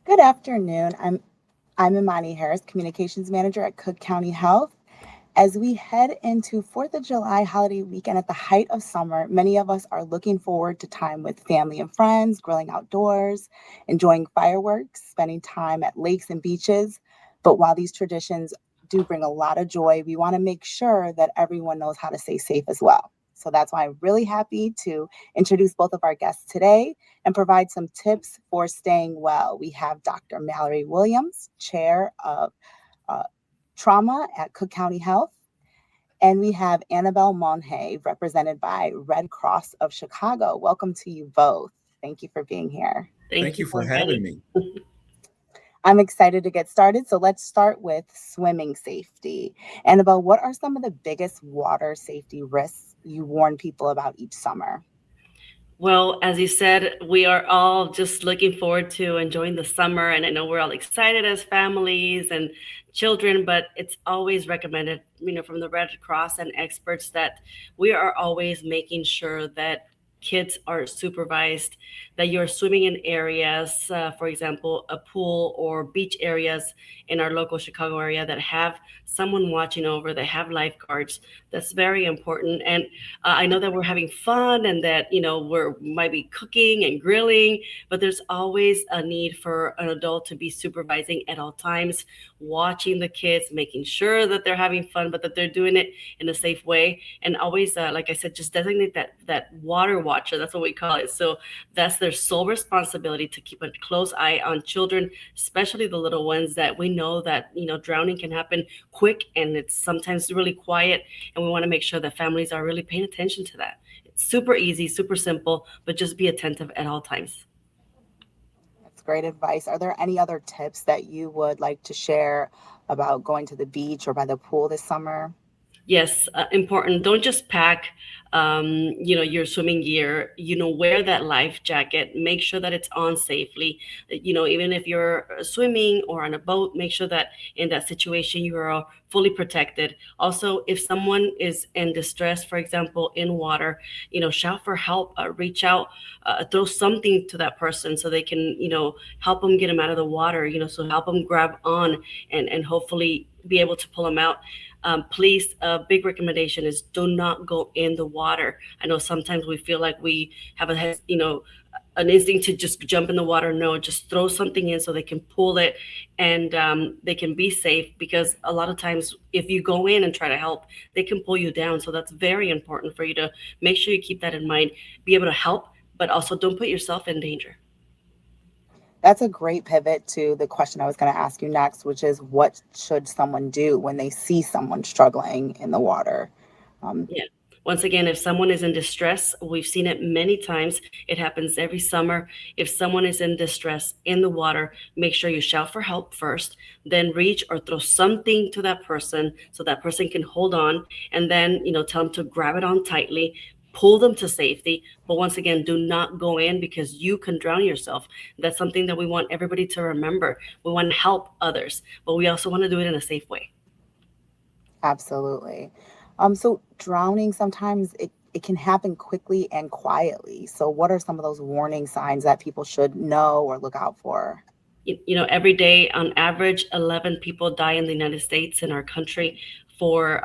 Good afternoon. I'm Imani Harris, Communications Manager at Cook County Health. As we head into 4th of July holiday weekend at the height of summer, many of us are looking forward to time with family and friends, grilling outdoors, enjoying fireworks, spending time at lakes and beaches. But while these traditions do bring a lot of joy, we want to make sure that everyone knows how to stay safe as well. So that's why I'm really happy to introduce both of our guests today and provide some tips for staying well. We have Dr. Mallory Williams, Chair of uh, Trauma at Cook County Health. And we have Annabelle Monhay, represented by Red Cross of Chicago. Welcome to you both. Thank you for being here. Thank Thank you you for for inviting having me. me. I'm excited to get started. So let's start with swimming safety. Annabelle, what are some of the biggest water safety risks you warn people about each summer? Well, as you said, we are all just looking forward to enjoying the summer, and I know we're all excited as families and children, but it's always recommended, from the Red Cross and experts that we are always making sure that kids are supervised, that you're swimming in areas, for example, a pool or beach areas in our local Chicago area that have someone watching over, that have lifeguards. That's very important. And I know that we're having fun and that, we're might be cooking and grilling, but there's always a need for an adult to be supervising at all times, watching the kids, making sure that they're having fun, but that they're doing it in a safe way. And always, like I said, just designate that water watcher. That's what we call it. So that's their sole responsibility to keep a close eye on children, especially the little ones that we know that, drowning can happen quick and it's sometimes really quiet, and we want to make sure that families are really paying attention to that. It's super easy, super simple, but just be attentive at all times. That's great advice. Are there any other tips that you would like to share about going to the beach or by the pool this summer? Yes, important. Don't just pack, your swimming gear. Wear that life jacket. Make sure that it's on safely. Even if you're swimming or on a boat, make sure that in that situation you are fully protected. Also, if someone is in distress, for example, in water, shout for help. Reach out, throw something to that person so they can, help them get them out of the water. So help them grab on and hopefully be able to pull them out. Please, a big recommendation is do not go in the water. I know sometimes we feel like we have an instinct to just jump in the water. No, just throw something in so they can pull it and they can be safe, because a lot of times if you go in and try to help, they can pull you down. So that's very important for you to make sure you keep that in mind, be able to help, but also don't put yourself in danger. That's a great pivot to the question I was going to ask you next, which is what should someone do when they see someone struggling in the water? Um, Yeah. Once again, if someone is in distress, we've seen it many times. It happens every summer. If someone is in distress in the water, make sure you shout for help first, then reach or throw something to that person so that person can hold on, and then, tell them to grab it on tightly, pull them to safety. But once again, do not go in because you can drown yourself. That's something that we want everybody to remember. We want to help others, but we also want to do it in a safe way. Absolutely. So drowning sometimes it can happen quickly and quietly. So what are some of those warning signs that people should know or look out for? Every day on average 11 people die in the United States, in our country, for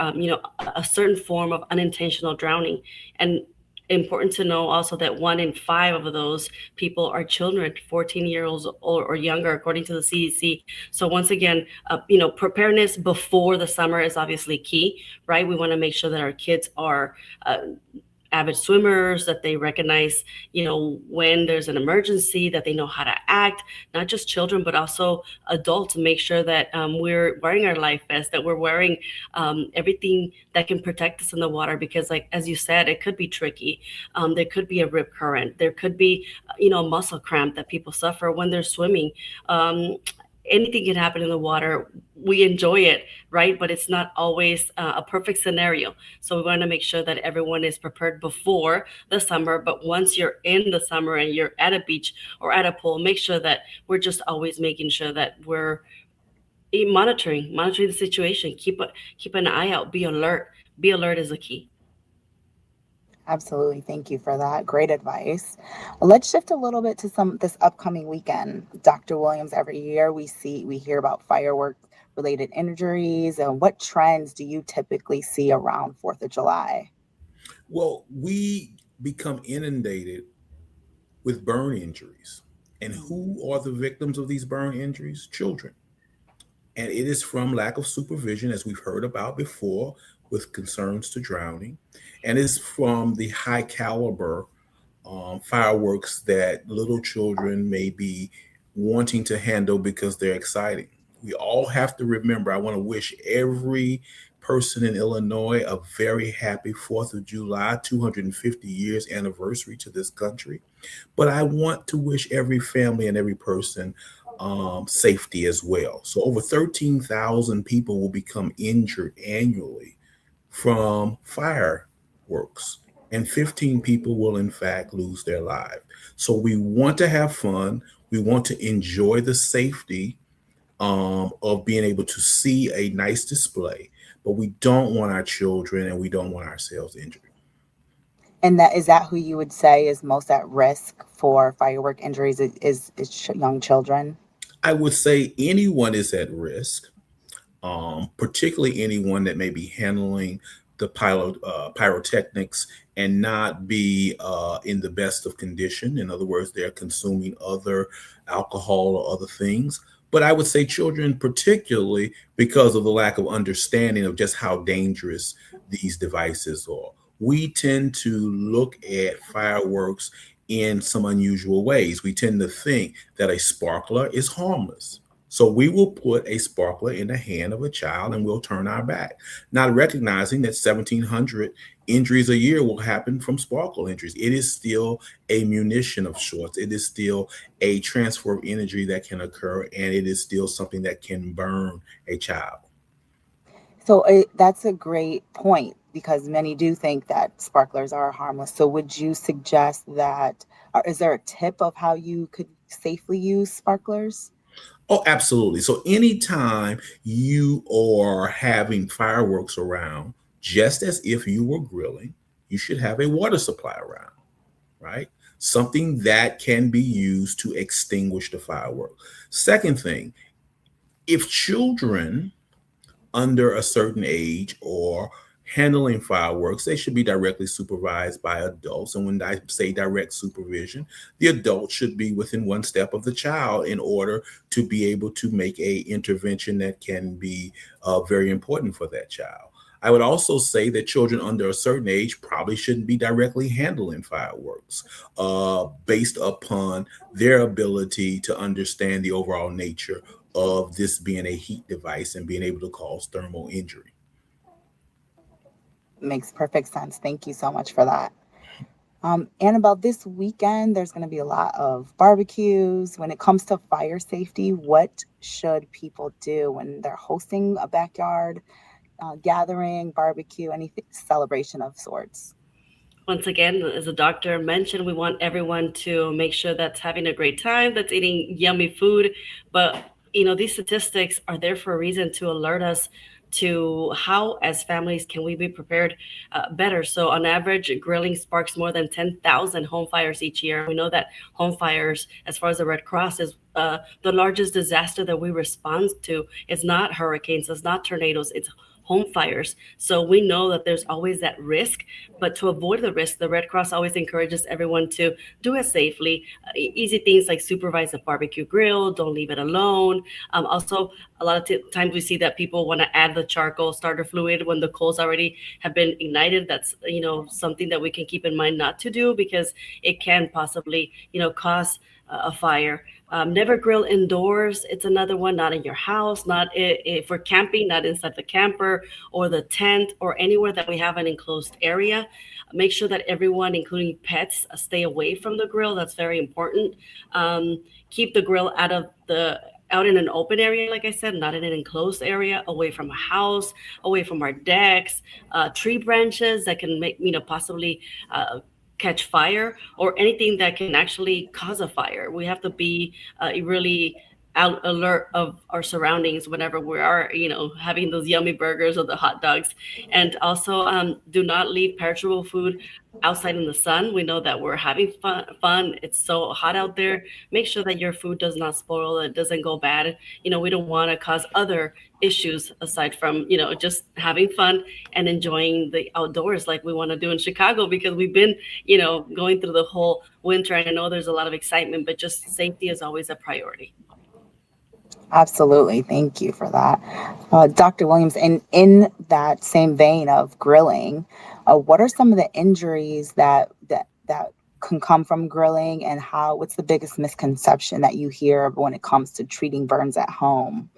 a certain form of unintentional drowning. And important to know also that 1 in 5 of those people are children, 14 years old or younger, according to the CDC. So once again, preparedness before the summer is obviously key, right? We want to make sure that our kids are avid swimmers, that they recognize, when there's an emergency, that they know how to act, not just children, but also adults. Make sure that we're wearing our life vest, that we're wearing everything that can protect us in the water, because like, as you said, it could be tricky. There could be a rip current. There could be, a muscle cramp that people suffer when they're swimming. Anything can happen in the water. We enjoy it, right? But it's not always a perfect scenario. So we want to make sure that everyone is prepared before the summer. But once you're in the summer and you're at a beach or at a pool, make sure that we're just always making sure that we're monitoring the situation. Keep an eye out. Be alert. Be alert is a key. Absolutely. Thank you for that. Great advice. Let's shift a little bit to some this upcoming weekend. Dr. Williams, every year we hear about firework related injuries, and what trends do you typically see around 4th of July? Well, we become inundated with burn injuries. And who are the victims of these burn injuries? Children. And it is from lack of supervision, as we've heard about before, with concerns to drowning. And it's from the high caliber fireworks that little children may be wanting to handle because they're exciting. We all have to remember, I want to wish every person in Illinois a very happy 4th of July, 250 years anniversary to this country. But I want to wish every family and every person safety as well. So over 13,000 people will become injured annually from fireworks, and 15 people will, in fact, lose their lives. So we want to have fun. We want to enjoy the safety of being able to see a nice display, but we don't want our children and we don't want ourselves injured. And that is that who you would say is most at risk for firework injuries is young children? I would say anyone is at risk, particularly anyone that may be handling the pyrotechnics and not be in the best of condition. In other words, they're consuming other alcohol or other things. But I would say children, particularly because of the lack of understanding of just how dangerous these devices are. We tend to look at fireworks in some unusual ways. We tend to think that a sparkler is harmless. So we will put a sparkler in the hand of a child and we'll turn our back, not recognizing that 1,700 injuries a year will happen from sparkle injuries. It is still a munition of sorts. It is still a transfer of energy that can occur, and it is still something that can burn a child. So that's a great point because many do think that sparklers are harmless. So would you suggest that, or is there a tip of how you could safely use sparklers? Oh, absolutely. So anytime you are having fireworks around, just as if you were grilling, you should have a water supply around, right? Something that can be used to extinguish the firework. Second thing, if children under a certain age or handling fireworks, they should be directly supervised by adults. And when I say direct supervision, the adult should be within one step of the child in order to be able to make a intervention that can be very important for that child. I would also say that children under a certain age probably shouldn't be directly handling fireworks based upon their ability to understand the overall nature of this being a heat device and being able to cause thermal injury. Makes perfect sense. Thank you so much for that. Annabelle, this weekend, there's going to be a lot of barbecues. When it comes to fire safety, what should people do when they're hosting a backyard gathering, barbecue, any celebration of sorts? Once again, as the doctor mentioned, we want everyone to make sure that's having a great time, that's eating yummy food. But, these statistics are there for a reason to alert us to how, as families, can we be prepared better. So, on average, grilling sparks more than 10,000 home fires each year. We know that home fires, as far as the Red Cross, is the largest disaster that we respond to. It's not hurricanes, it's not tornadoes, it's home fires. So we know that there's always that risk, but to avoid the risk, the Red Cross always encourages everyone to do it safely. Easy things like supervise the barbecue grill, don't leave it alone. Also, a lot of times we see that people want to add the charcoal starter fluid when the coals already have been ignited. That's, something that we can keep in mind not to do because it can possibly, cause a fire. Never grill indoors. It's another one, not in your house, not if we're camping, not inside the camper or the tent or anywhere that we have an enclosed area. Make sure that everyone, including pets, stay away from the grill. That's very important. Keep the grill out in an open area, like I said, not in an enclosed area, away from a house, away from our decks, tree branches that can make, possibly catch fire or anything that can actually cause a fire. We have to be really alert of our surroundings whenever we are, having those yummy burgers or the hot dogs. And also, do not leave perishable food outside in the sun. We know that we're having fun. It's so hot out there. Make sure that your food does not spoil, it doesn't go bad. We don't want to cause other issues aside from, just having fun and enjoying the outdoors like we want to do in Chicago, because we've been, going through the whole winter. And I know there's a lot of excitement, but just safety is always a priority. Absolutely. Thank you for that. Dr. Williams, in that same vein of grilling, what are some of the injuries that can come from grilling, and what's the biggest misconception that you hear when it comes to treating burns at home?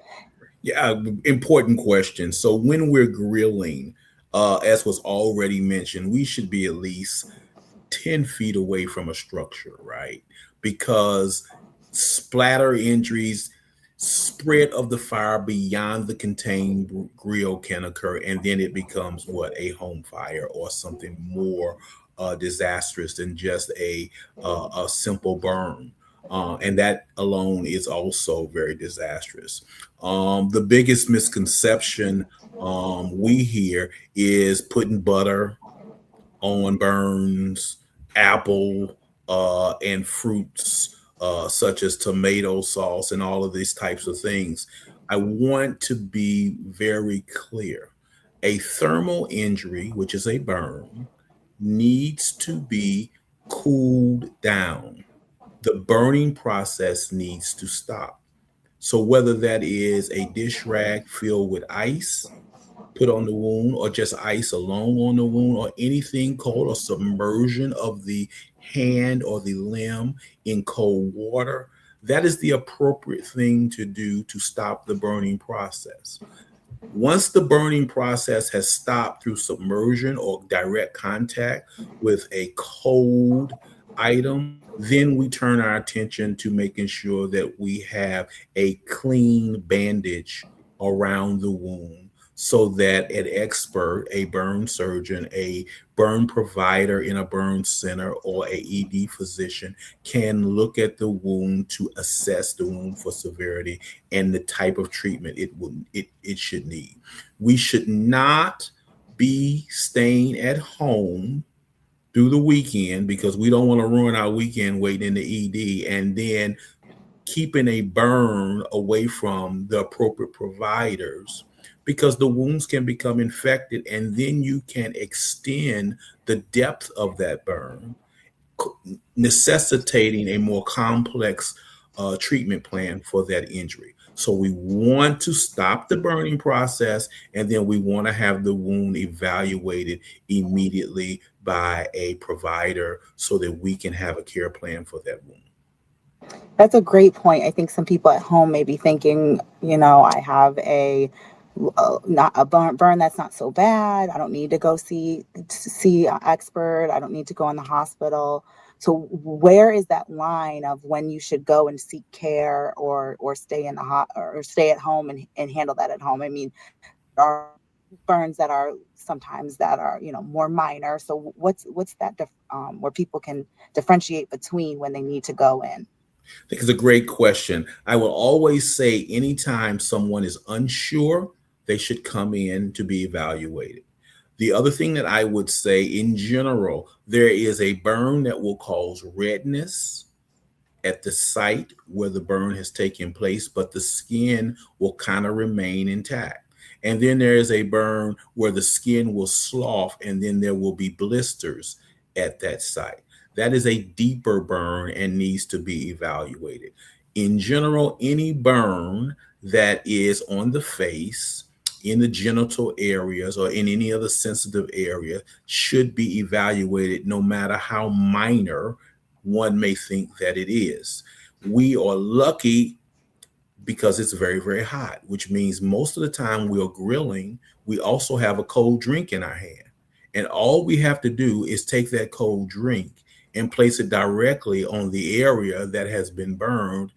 Yeah, important question. So when we're grilling, as was already mentioned, we should be at least 10 feet away from a structure, right? Because splatter injuries, spread of the fire beyond the contained grill can occur, and then it becomes a home fire or something more disastrous than just a simple burn. And that alone is also very disastrous. The biggest misconception we hear is putting butter on burns, apple, and fruits such as tomato sauce and all of these types of things. I want to be very clear. A thermal injury, which is a burn, needs to be cooled down. The burning process needs to stop. So whether that is a dish rag filled with ice put on the wound, or just ice alone on the wound, or anything cold, or submersion of the hand or the limb in cold water, that is the appropriate thing to do to stop the burning process. Once the burning process has stopped through submersion or direct contact with a cold item, then we turn our attention to making sure that we have a clean bandage around the wound, so that an expert, a burn surgeon, a burn provider in a burn center, or a ED physician can look at the wound to assess the wound for severity and the type of treatment it should need. We should not be staying at home through the weekend, because we don't want to ruin our weekend waiting in the ED and then keeping a burn away from the appropriate providers, because the wounds can become infected, and then you can extend the depth of that burn, necessitating a more complex treatment plan for that injury. So we want to stop the burning process, and then we want to have the wound evaluated immediately by a provider so that we can have a care plan for that wound. That's a great point. I think some people at home may be thinking, I have not a burn that's not so bad. I don't need to go see an expert. I don't need to go in the hospital. So where is that line of when you should go and seek care, or stay or stay at home and handle that at home? I mean, there are burns that are sometimes more minor. So what's that where people can differentiate between when they need to go in? I think it's a great question. I will always say anytime someone is unsure, they should come in to be evaluated. The other thing that I would say in general, there is a burn that will cause redness at the site where the burn has taken place, but the skin will kind of remain intact. And then there is a burn where the skin will slough, and then there will be blisters at that site. That is a deeper burn and needs to be evaluated. In general, any burn that is on the face, in the genital areas, or in any other sensitive area should be evaluated, no matter how minor one may think that it is. We are lucky because it's very, very hot, which means most of the time we are grilling, we also have a cold drink in our hand. And all we have to do is take that cold drink and place it directly on the area that has been burned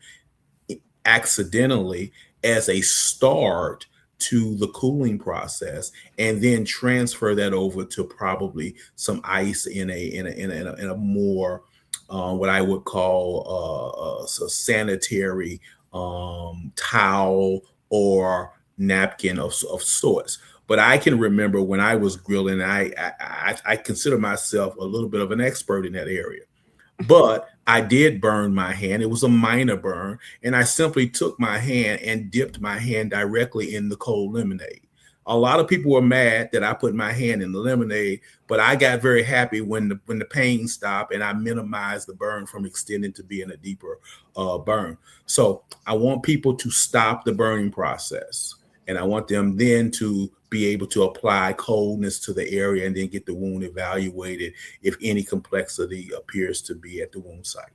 accidentally as a start to the cooling process, and then transfer that over to probably some ice in a more what I would call a sanitary towel or napkin of sorts. But I can remember when I was grilling, I consider myself a little bit of an expert in that area. But I did burn my hand. It was a minor burn. And I simply took my hand and dipped my hand directly in the cold lemonade. A lot of people were mad that I put my hand in the lemonade, but I got very happy when the pain stopped and I minimized the burn from extending to being a deeper burn. So I want people to stop the burning process, and I want them then to be able to apply coldness to the area and then get the wound evaluated if any complexity appears to be at the wound site.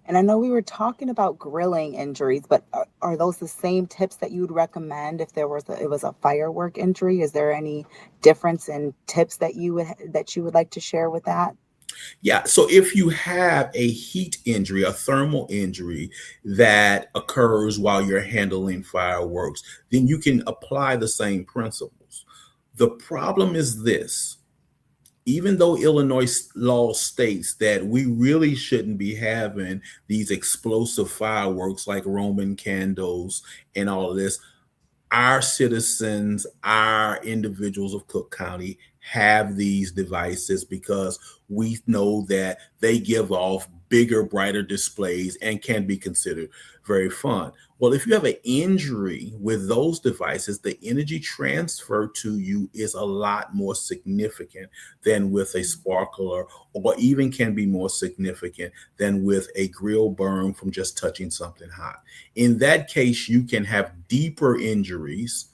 And I know we were talking about grilling injuries, but are those the same tips that you would recommend if it was a firework injury? Is there any difference in tips that you would like to share with that? Yeah. So if you have a heat injury, a thermal injury that occurs while you're handling fireworks, then you can apply the same principles. The problem is this: even though Illinois law states that we really shouldn't be having these explosive fireworks like Roman candles and all of this, our citizens, our individuals of Cook County have these devices because we know that they give off bigger, brighter displays and can be considered very fun. Well, if you have an injury with those devices, the energy transfer to you is a lot more significant than with a sparkler, or even can be more significant than with a grill burn from just touching something hot. In that case, you can have deeper injuries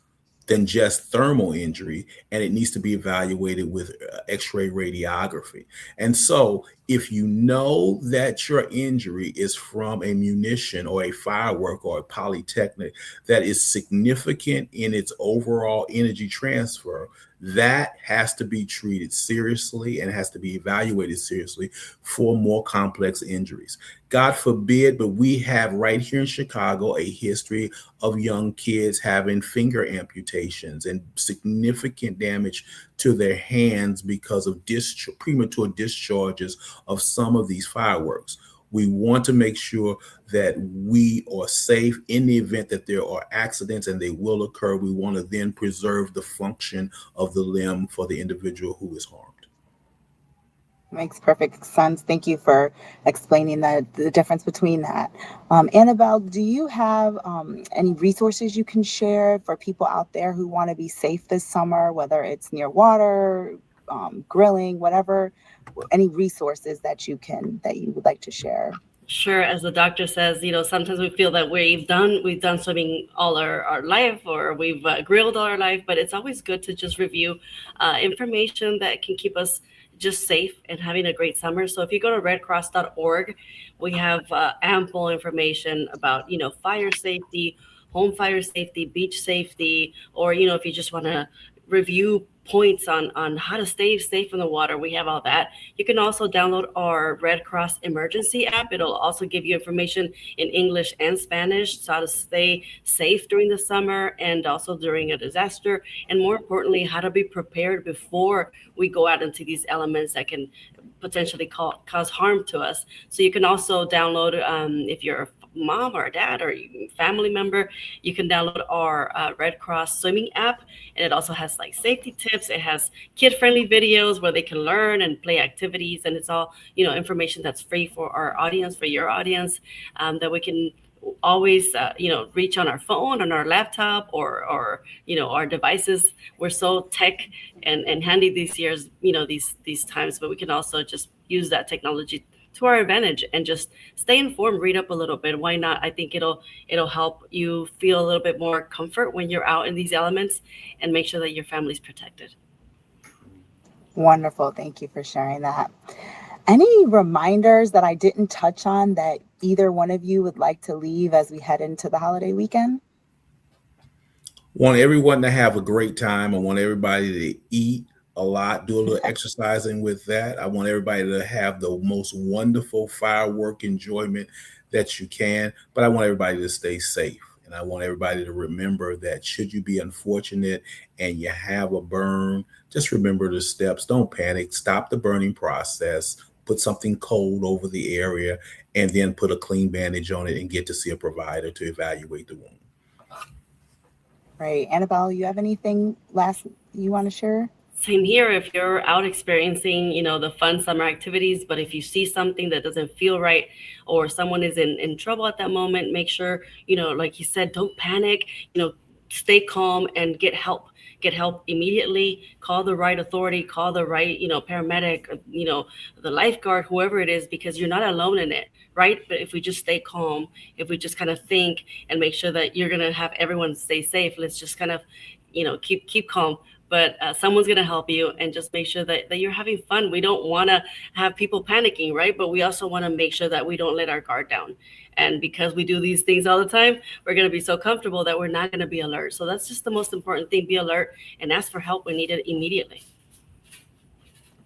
than just thermal injury, and it needs to be evaluated with x-ray radiography. And so if you know that your injury is from a munition or a firework or a polytechnic that is significant in its overall energy transfer, that has to be treated seriously and has to be evaluated seriously for more complex injuries. God forbid, but we have right here in Chicago a history of young kids having finger amputations and significant damage to their hands because of premature discharges of some of these fireworks. We want to make sure that we are safe in the event that there are accidents, and they will occur. We want to then preserve the function of the limb for the individual who is harmed. Makes perfect sense. Thank you for explaining the difference between that. Annabelle, do you have any resources you can share for people out there who want to be safe this summer, whether it's near water, grilling, whatever, any resources that you would like to share? Sure. As the doctor says, sometimes we feel that we've done swimming all our life, or we've grilled all our life, but it's always good to just review information that can keep us just safe and having a great summer. So if you go to redcross.org, we have ample information about, fire safety, home fire safety, beach safety, or, if you just want to review points on how to stay safe in the water, we have all that. You can also download our Red Cross emergency app. It'll also give you information in English and Spanish, so how to stay safe during the summer and also during a disaster, and more importantly, how to be prepared before we go out into these elements that can potentially cause harm to us. So you can also download, if you're a mom or a dad or a family member, you can download our Red Cross swimming app, and it also has like safety tips. It has kid-friendly videos where they can learn and play activities, and it's all information that's free for our audience, for your audience, that we can always reach on our phone, on our laptop, or our devices. We're so tech and handy these years, these times, but we can also just use that technology to our advantage and just stay informed, read up a little bit. Why not? I think it'll help you feel a little bit more comfort when you're out in these elements, and make sure that your family's protected. Wonderful. Thank you for sharing that. Any reminders that I didn't touch on that either one of you would like to leave as we head into the holiday weekend? Want everyone to have a great time. I want everybody to eat a lot, do a little exercising with that. I want everybody to have the most wonderful firework enjoyment that you can, but I want everybody to stay safe. And I want everybody to remember that should you be unfortunate and you have a burn, just remember the steps. Don't panic. Stop the burning process. put something cold over the area, and then put a clean bandage on it and get to see a provider to evaluate the wound. Right. Annabelle, you have anything last you want to share? Same here. If you're out experiencing, the fun summer activities, but if you see something that doesn't feel right or someone is in trouble at that moment, make sure, like you said, don't panic, stay calm and get help. Get help immediately. Call the right authority, call the right, paramedic, the lifeguard, whoever it is, because you're not alone in it, right? But if we just stay calm, if we just kind of think and make sure that you're going to have everyone stay safe, let's just kind of, keep calm. But someone's going to help you, and just make sure that you're having fun. We don't want to have people panicking, right? But we also want to make sure that we don't let our guard down. And because we do these things all the time, we're going to be so comfortable that we're not going to be alert. So that's just the most important thing. Be alert and ask for help when needed immediately.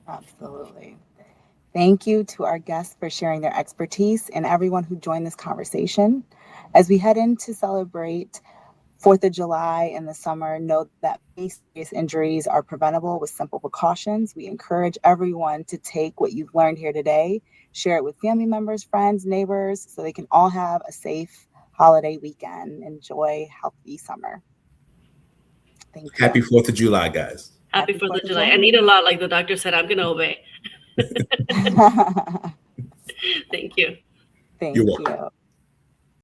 Absolutely. Thank you to our guests for sharing their expertise and everyone who joined this conversation. As we head in to celebrate 4th of July in the summer, note that face-to-face injuries are preventable with simple precautions. We encourage everyone to take what you've learned here today, share it with family members, friends, neighbors, so they can all have a safe holiday weekend. Enjoy healthy summer. Thank you. Happy 4th of July, guys. Happy 4th of July. I need a lot, like the doctor said, I'm going to obey. Thank you. Thank You're you. welcome.